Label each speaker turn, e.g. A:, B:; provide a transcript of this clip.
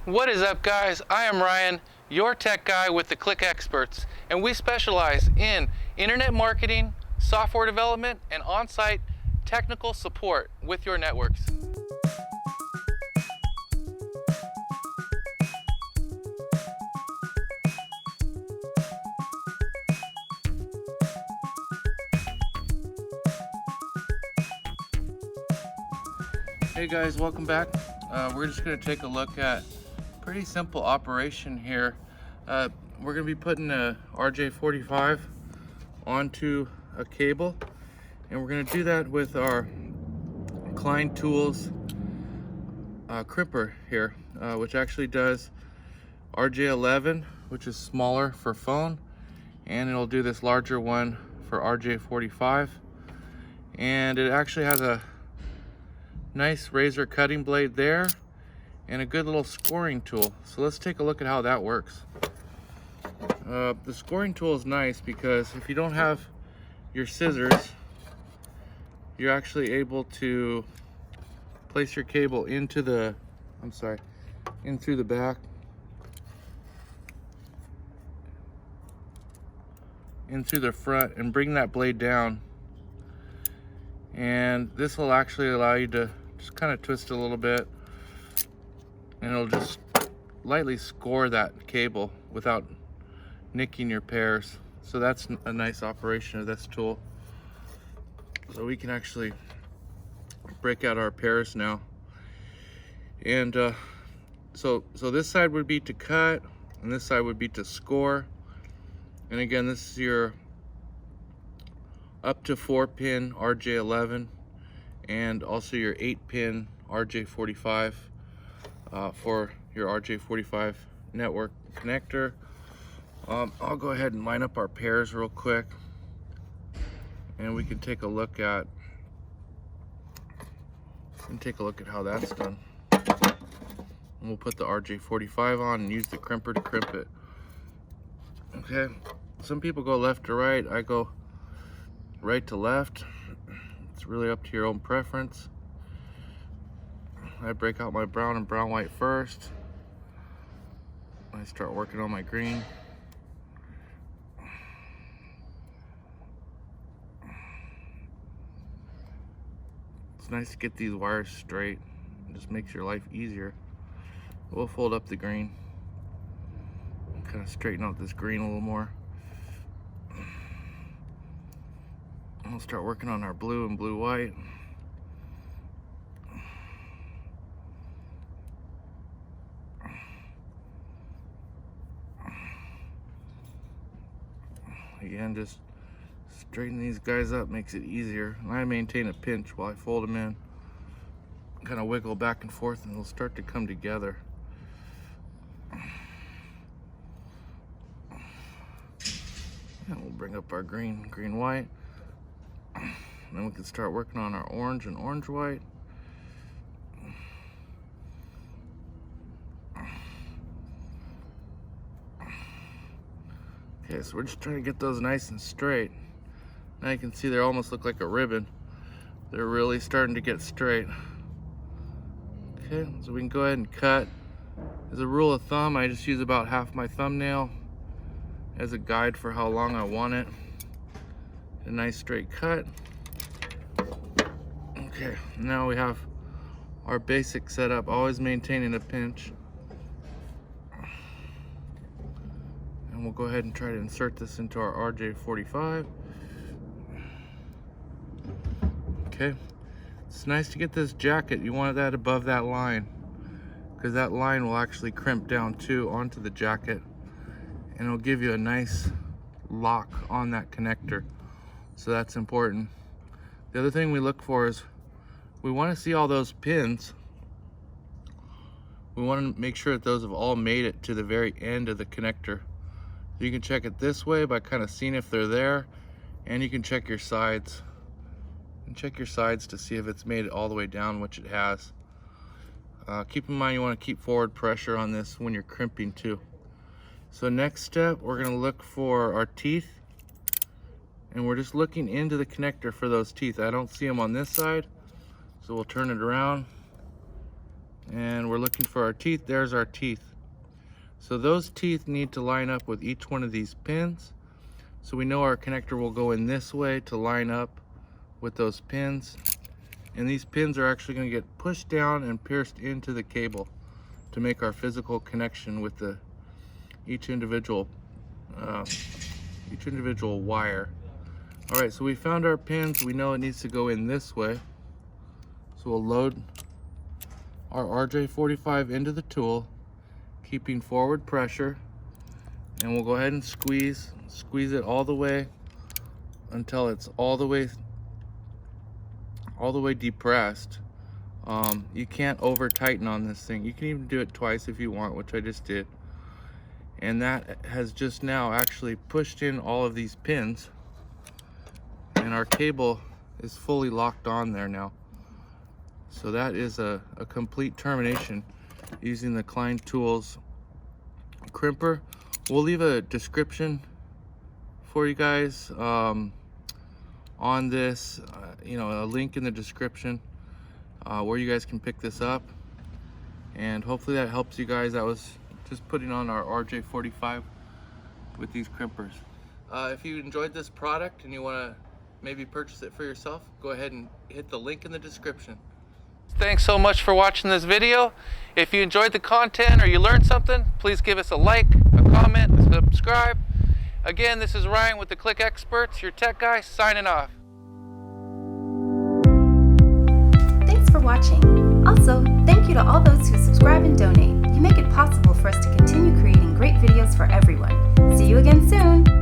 A: What is up, guys? I am Ryan, your tech guy with the Click Experts, and we specialize in internet marketing, software development, and on-site technical support with your networks. Hey guys, welcome back. We're just going to take a look at pretty simple operation here. We're going to be putting a RJ45 onto a cable, and we're going to do that with our Klein Tools crimper here, which actually does RJ11, which is smaller for phone, and it'll do this larger one for RJ45. And it actually has a nice razor cutting blade there and a good little scoring tool. So let's take a look at how that works. The scoring tool is nice because if you don't have your scissors, you're actually able to place your cable into the, in through the back, in through the front, and bring that blade down. And this will actually allow you to just kind of twist it a little bit, and it'll just lightly score that cable without nicking your pairs. So that's a nice operation of this tool. So we can actually break out our pairs now. And so this side would be to cut, and this side would be to score. And again, this is your up to 4-pin RJ11, and also your 8-pin RJ45 for your RJ45 network connector. I'll go ahead and line up our pairs real quick, and we can take a look at how that's done. And we'll put the RJ45 on and use the crimper to crimp it. Okay, some people go left to right. I go right to left. It's really up to your own preference. I break out my brown and brown white first. I start working on my green. It's nice to get these wires straight. It just makes your life easier. We'll fold up the green, kind of straighten out this green a little more. We'll start working on our blue and blue-white. Again, just straighten these guys up makes it easier. And I maintain a pinch while I fold them in. Kind of wiggle back and forth, and they'll start to come together. And we'll bring up our green, green-white. Then we can start working on our orange and orange-white. Okay, so we're just trying to get those nice and straight. Now you can see they almost look like a ribbon. They're really starting to get straight. Okay, so we can go ahead and cut. As a rule of thumb, I just use about half my thumbnail as a guide for how long I want it. A nice straight cut. Okay, now we have our basic setup, always maintaining a pinch. And we'll go ahead and try to insert this into our RJ45. Okay, it's nice to get this jacket. You want that above that line, because that line will actually crimp down too onto the jacket, and it'll give you a nice lock on that connector. So that's important. The other thing we look for is we want to see all those pins. We want to make sure that those have all made it to the very end of the connector. You can check it this way by kind of seeing if they're there, and you can check your sides. And check your sides to see if it's made it all the way down, which it has. Keep in mind you want to keep forward pressure on this when you're crimping too. So next step, we're going to look for our teeth, and we're just looking into the connector for those teeth. I don't see them on this side, so we'll turn it around and we're looking for our teeth. There's our teeth. So those teeth need to line up with each one of these pins. So we know our connector will go in this way to line up with those pins. And these pins are actually going to get pushed down and pierced into the cable to make our physical connection with each individual wire. All right, so we found our pins. We know it needs to go in this way. So we'll load our RJ45 into the tool, keeping forward pressure, and we'll go ahead and squeeze it all the way until it's all the way depressed. You can't over tighten on this thing. You can even do it twice if you want, which I just did. And that has just now actually pushed in all of these pins, and our cable is fully locked on there now. So that is a complete termination using the Klein Tools crimper. We'll leave a description for you guys on this, a link in the description where you guys can pick this up, and hopefully that helps you guys. That was just putting on our RJ45 with these crimpers. If you enjoyed this product and you want to maybe purchase it for yourself, go ahead and hit the link in the description. Thanks so much for watching this video. If you enjoyed the content or you learned something, please give us a like, a comment, a subscribe. Again, this is Ryan with the Click Experts, your tech guy, signing off.
B: Thanks for watching. Also, thank you to all those who subscribe and donate. You make it possible for us to continue creating great videos for everyone. See you again soon.